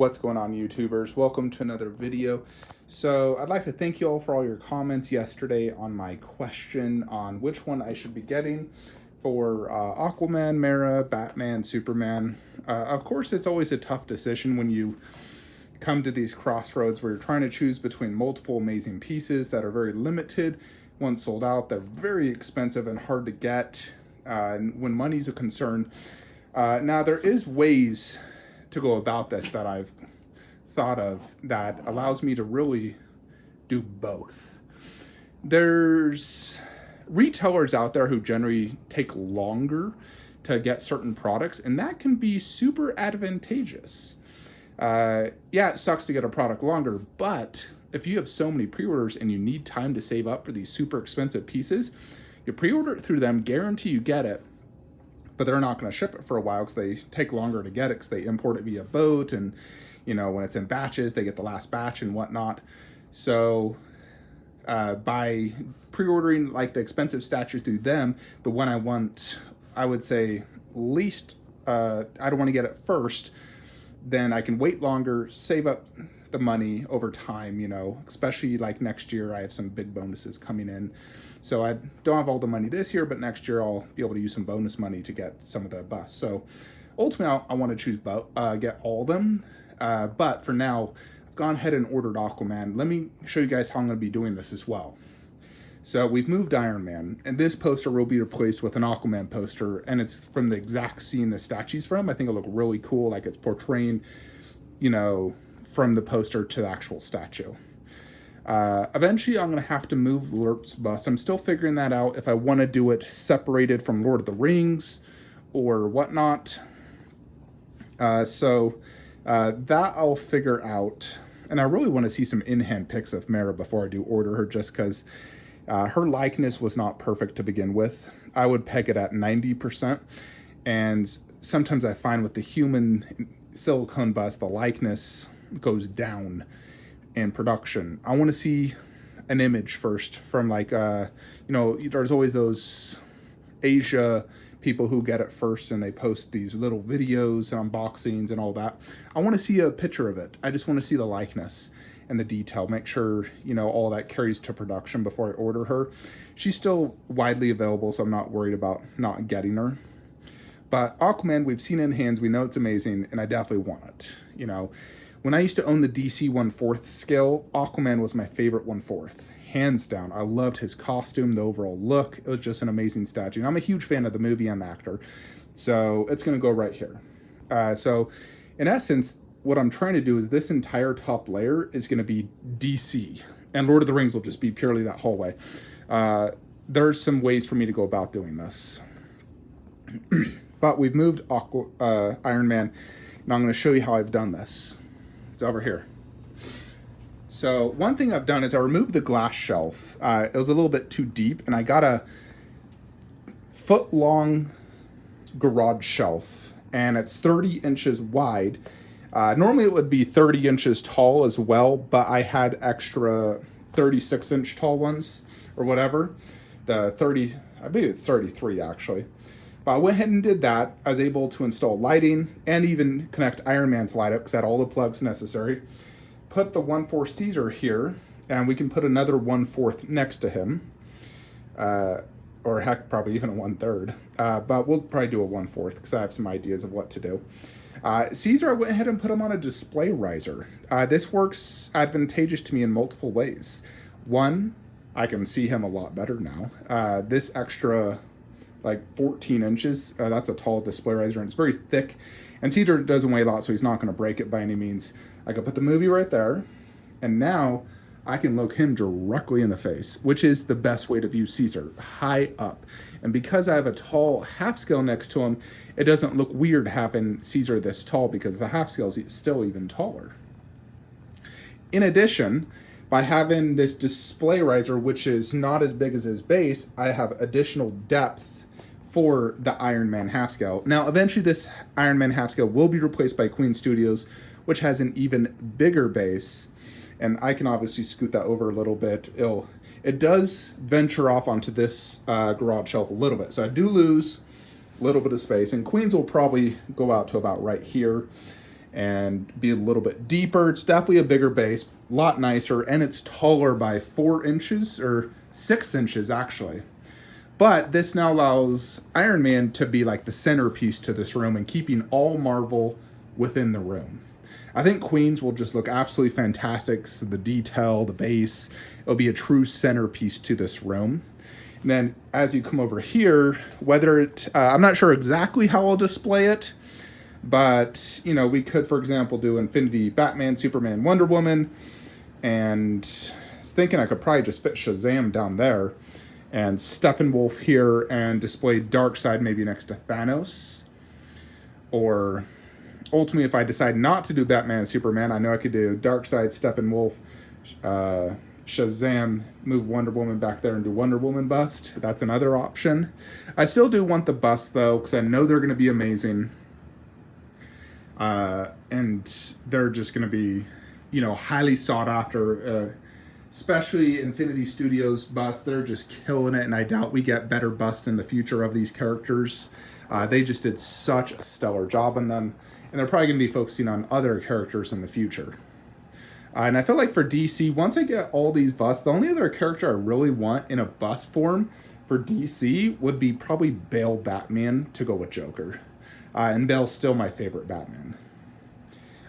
What's going on, YouTubers? Welcome to another video. So I'd like to thank you all for all your comments yesterday on my question on which one I should be getting for Aquaman, Mera, Batman, Superman. Of course, it's always a tough decision when you come to these crossroads where you're trying to choose between multiple amazing pieces that are very limited. Once sold out, they're very expensive and hard to get when money's a concern. Now, there is ways to go about this that I've thought of that allows me to really do both. There's retailers out there who generally take longer to get certain products, and that can be super advantageous. Yeah, it sucks to get a product longer, but if you have so many pre-orders and you need time to save up for these super expensive pieces, you pre-order it through them, guarantee you get it, but they're not going to ship it for a while because they take longer to get it because they import it via boat, and you know, when it's in batches, they get the last batch and whatnot. So by pre-ordering like the expensive statue through them, the one I want, I would say least, I don't want to get it first, then I can wait longer, save up the money over time, you know, especially like next year, I have some big bonuses coming in. So I don't have all the money this year, but next year I'll be able to use some bonus money to get some of the busts. So ultimately I want to choose get all of them. But for now, I've gone ahead and ordered Aquaman. Let me show you guys how I'm going to be doing this as well. So we've moved Iron Man, and this poster will be replaced with an Aquaman poster, and it's from the exact scene the statue's from. I think it'll look really cool, like it's portraying, you know, from the poster to the actual statue. Eventually, I'm going to have to move Lurt's bust. I'm still figuring that out, if I want to do it separated from Lord of the Rings or whatnot. That I'll figure out. And I really want to see some in-hand pics of Mera before I do order her, just because her likeness was not perfect to begin with. I would peg it at 90%. And sometimes I find with the human silicone bust, the likeness goes down in production. I want to see an image first from like, you know, there's always those Asia people who get it first and they post these little videos, unboxings and all that. I want to see a picture of it. I just want to see the likeness and the detail, make sure, you know, all that carries to production before I order her. She's still widely available, so I'm not worried about not getting her. But Aquaman, we've seen it in hands, we know it's amazing, and I definitely want it. You know, when I used to own the DC 1/4 scale, Aquaman was my favorite 1/4. Hands down. I loved his costume, the overall look. It was just an amazing statue. And I'm a huge fan of the movie and the actor. So it's going to go right here. So in essence, what I'm trying to do is this entire top layer is going to be DC. And Lord of the Rings will just be purely that hallway. There's some ways for me to go about doing this. But we've moved Iron Man. And I'm going to show you how I've done this. It's over here. So one thing I've done is I removed the glass shelf. It was a little bit too deep, and I got a foot-long garage shelf, and it's 30 inches wide. Normally it would be 30 inches tall as well, but I had extra 36-inch tall ones or whatever. The 30, I believe it's 33 actually. But I went ahead and did that. I was able to install lighting and even connect Iron Man's light up because I had all the plugs necessary. Put the 1/4 Caesar here, and we can put another 1/4 next to him. Or heck, probably even a 1/3. But we'll probably do a 1/4 because I have some ideas of what to do. Caesar, I went ahead and put him on a display riser. This works advantageous to me in multiple ways. One, I can see him a lot better now. This extra like 14 inches, that's a tall display riser, and it's very thick. And Caesar doesn't weigh a lot, so he's not going to break it by any means. I can put the movie right there, and now I can look him directly in the face, which is the best way to view Caesar, high up. And because I have a tall half scale next to him, it doesn't look weird having Caesar this tall because the half scale is still even taller. In addition, by having this display riser, which is not as big as his base, I have additional depth for the Iron Man half scale. Now, eventually this Iron Man half scale will be replaced by Queen Studios, which has an even bigger base. And I can obviously scoot that over a little bit. It does venture off onto this garage shelf a little bit. So I do lose a little bit of space. And Queens will probably go out to about right here. and be a little bit deeper. It's definitely a bigger base, a lot nicer, and it's taller by 4 inches, or 6 inches actually. But this now allows Iron Man to be like the centerpiece to this room and keeping all Marvel within the room. I think Queens will just look absolutely fantastic. So the detail, the base, it'll be a true centerpiece to this room. And then as you come over here, whether it, I'm not sure exactly how I'll display it, but, you know, we could, for example, do Infinity Batman, Superman, Wonder Woman, and I was thinking I could probably just fit Shazam down there, and Steppenwolf here, and display Darkseid maybe next to Thanos. Or ultimately, if I decide not to do Batman and Superman, I know I could do Darkseid, Steppenwolf, Shazam, move Wonder Woman back there and do Wonder Woman bust. That's another option. I still do want the bust, though, because I know they're going to be amazing. And they're just going to be, you know, highly sought after, especially Infinity Studios bust. They're just killing it, and I doubt we get better busts in the future of these characters. They just did such a stellar job on them, and they're probably going to be focusing on other characters in the future. And I feel like for DC, once I get all these busts, the only other character I really want in a bust form for DC would be probably Bale Batman to go with Joker. And Bale's still my favorite Batman.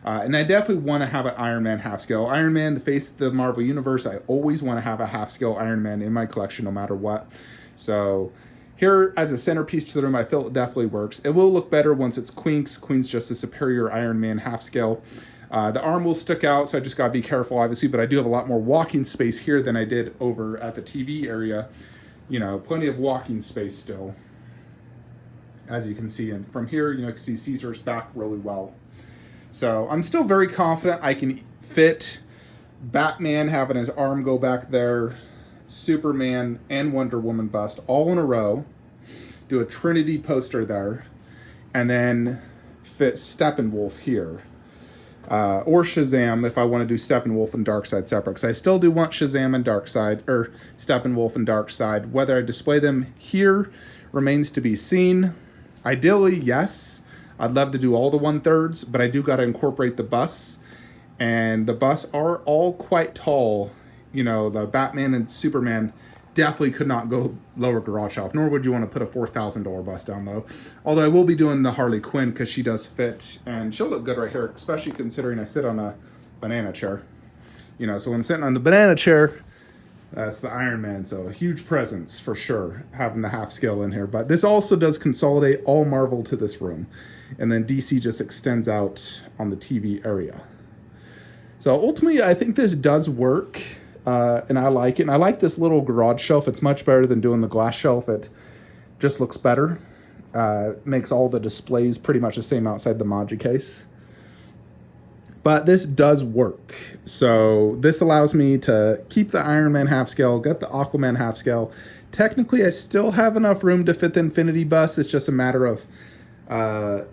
And I definitely want to have an Iron Man half scale. Iron Man, the face of the Marvel Universe, I always want to have a half scale Iron Man in my collection no matter what. So here, as a centerpiece to the room, I feel it definitely works. It will look better once it's Queen's. Queen's just a superior Iron Man half scale. The arm will stick out, so I just got to be careful, obviously, but I do have a lot more walking space here than I did over at the TV area. You know, plenty of walking space still, as you can see. And from here, you know, you can see Caesar's back really well. So I'm still very confident I can fit Batman having his arm go back there, Superman and Wonder Woman bust all in a row, do a Trinity poster there, and then fit Steppenwolf here. Or Shazam if I want to do Steppenwolf and Darkseid separate, because I still do want Shazam and Darkseid, or Steppenwolf and Darkseid. Whether I display them here remains to be seen. Ideally, yes, I'd love to do all the 1/3, but I do got to incorporate the busts, and the busts are all quite tall. You know, the Batman and Superman definitely could not go lower garage shelf, nor would you want to put a $4,000 bust down though. Although I will be doing the Harley Quinn because she does fit, and she'll look good right here, especially considering I sit on a banana chair. You know, so when sitting on the banana chair, that's the Iron Man, so a huge presence for sure, having the half scale in here. But this also does consolidate all Marvel to this room, and then DC just extends out on the TV area. So ultimately, I think this does work. And I like it. And I like this little garage shelf. It's much better than doing the glass shelf. It just looks better. Makes all the displays pretty much the same outside the Maji case. But this does work. So this allows me to keep the Iron Man half scale, get the Aquaman half scale. Technically, I still have enough room to fit the Infinity bus. It's just a matter of,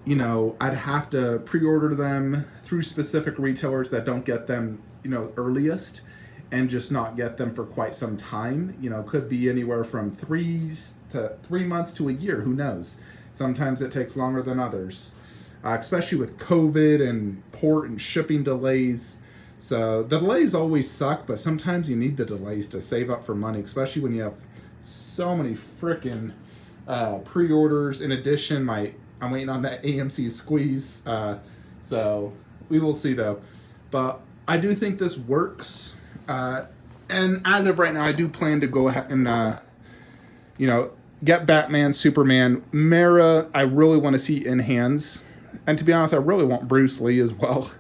you know, I'd have to pre-order them through specific retailers that don't get them, you know, earliest, and just not get them for quite some time. You know, could be anywhere from 3 months to a year, who knows. Sometimes it takes longer than others, especially with COVID and port and shipping delays. So the delays always suck, but sometimes you need the delays to save up for money, especially when you have so many freaking pre-orders. In addition, I'm waiting on that AMC squeeze, so we will see though. But I do think this works. And as of right now, I do plan to go ahead and, you know, get Batman, Superman. Mara, I really want to see in hands. And to be honest, I really want Bruce Lee as well.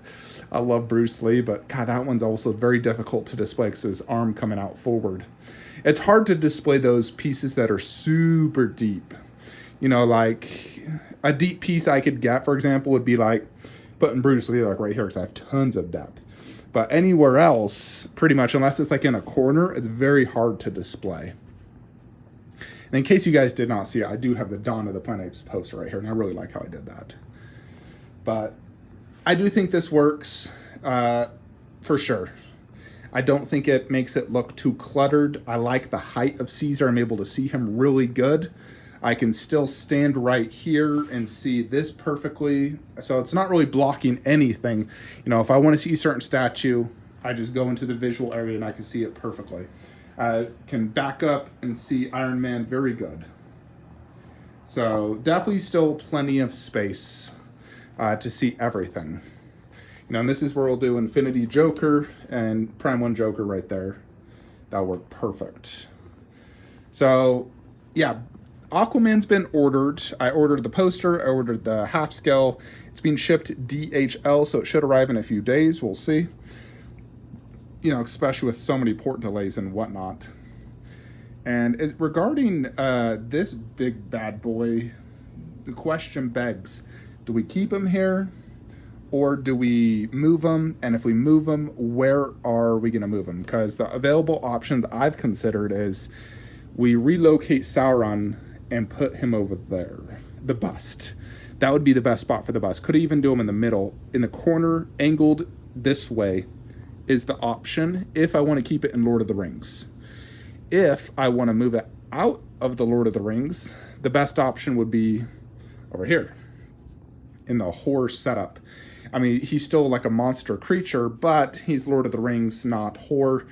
I love Bruce Lee, but God, that one's also very difficult to display because his arm coming out forward. It's hard to display those pieces that are super deep. You know, like a deep piece I could get, for example, would be like putting Bruce Lee like right here because I have tons of depth. But anywhere else, pretty much, unless it's like in a corner, it's very hard to display. And in case you guys did not see it, I do have the Dawn of the Planet Apes poster right here, and I really like how I did that. But I do think this works for sure. I don't think it makes it look too cluttered. I like the height of Caesar. I'm able to see him really good. I can still stand right here and see this perfectly. So it's not really blocking anything. You know, if I want to see a certain statue, I just go into the visual area and I can see it perfectly. I can back up and see Iron Man very good. So definitely still plenty of space to see everything. You know, and this is where we'll do Infinity Joker and Prime 1 Joker right there. That'll work perfect. So, yeah, Aquaman's been ordered. I ordered the poster. I ordered the half scale. It's being shipped DHL, so it should arrive in a few days. We'll see. You know, especially with so many port delays and whatnot. And regarding this big bad boy, the question begs, do we keep him here or do we move him? And if we move him, where are we going to move him? Because the available options I've considered is we relocate Sauron and put him over there, the bust. That would be the best spot for the bust. Could even do him in the middle. In the corner, angled this way is the option if I want to keep it in Lord of the Rings. If I want to move it out of the Lord of the Rings, the best option would be over here in the horror setup. I mean, he's still like a monster creature, but he's Lord of the Rings, not horror.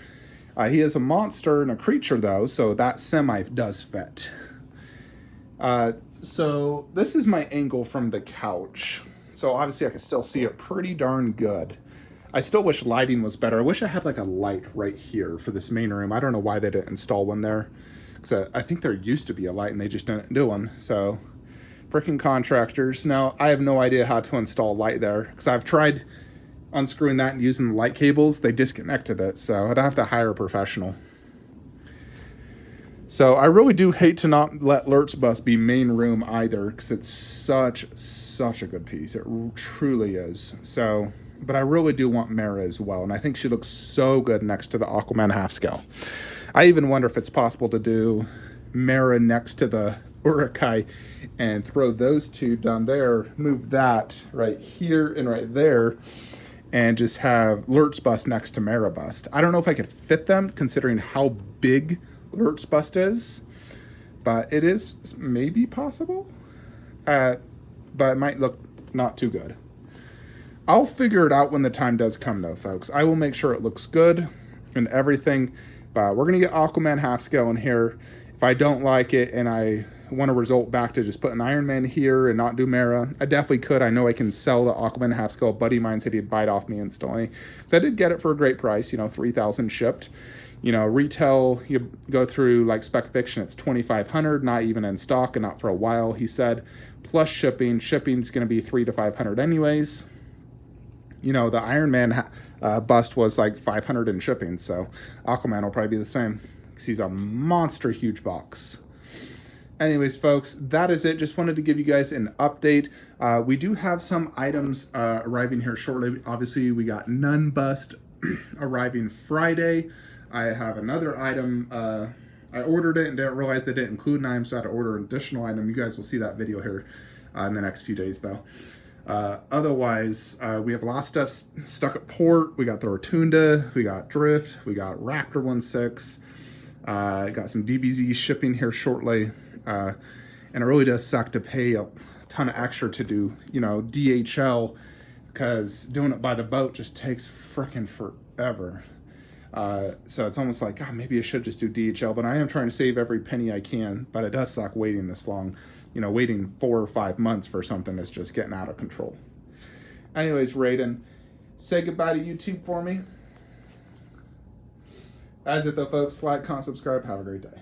He is a monster and a creature, though, so that semi does fit. So this is my angle from the couch. So obviously I can still see it pretty darn good. I still wish lighting was better. I wish I had like a light right here for this main room. I don't know why they didn't install one there. Because I think there used to be a light and they just didn't do one. So, freaking contractors. Now, I have no idea how to install light there. Because I've tried unscrewing that and using the light cables. They disconnected it. So, I'd have to hire a professional. So, I really do hate to not let Lurtz Bus be main room either. Because it's such a good piece. It truly is. So... But I really do want Mera as well. And I think she looks so good next to the Aquaman half scale. I even wonder if it's possible to do Mera next to the Uruk-hai and throw those two down there, move that right here and right there, and just have Lurtz Bust next to Mera Bust. I don't know if I could fit them considering how big Lurtz Bust is, but it is maybe possible. But it might look not too good. I'll figure it out when the time does come, though, folks. I will make sure it looks good and everything. But we're going to get Aquaman half scale in here. If I don't like it and I want to result back to just put an Iron Man here and not do Mera, I definitely could. I know I can sell the Aquaman half scale. A buddy of mine said he'd buy it off me instantly. So I did get it for a great price, you know, $3,000 shipped. You know, retail, you go through like Spec Fiction, it's $2,500, not even in stock and not for a while, he said. Plus shipping. Shipping's going to be $300 to $500 anyways. You know, the Iron Man bust was like $500 in shipping, so Aquaman will probably be the same because he's a monster huge box. Anyways, folks, that is it. Just wanted to give you guys an update. We do have some items arriving here shortly. Obviously, we got Nun Bust arriving Friday. I have another item. I ordered it and didn't realize they didn't include an item, so I had to order an additional item. You guys will see that video here in the next few days, though. Otherwise, we have a lot of stuff stuck at port. We got the Rotunda, we got Drift, we got Raptor 1.6, got some DBZ shipping here shortly. And it really does suck to pay a ton of extra to do, you know, DHL, because doing it by the boat just takes frickin' forever. So it's almost like, God, maybe I should just do DHL, but I am trying to save every penny I can, but it does suck waiting this long. You know, waiting 4 or 5 months for something that's just getting out of control. Anyways, Raiden, say goodbye to YouTube for me. That's it though, folks. Like, comment, subscribe. Have a great day.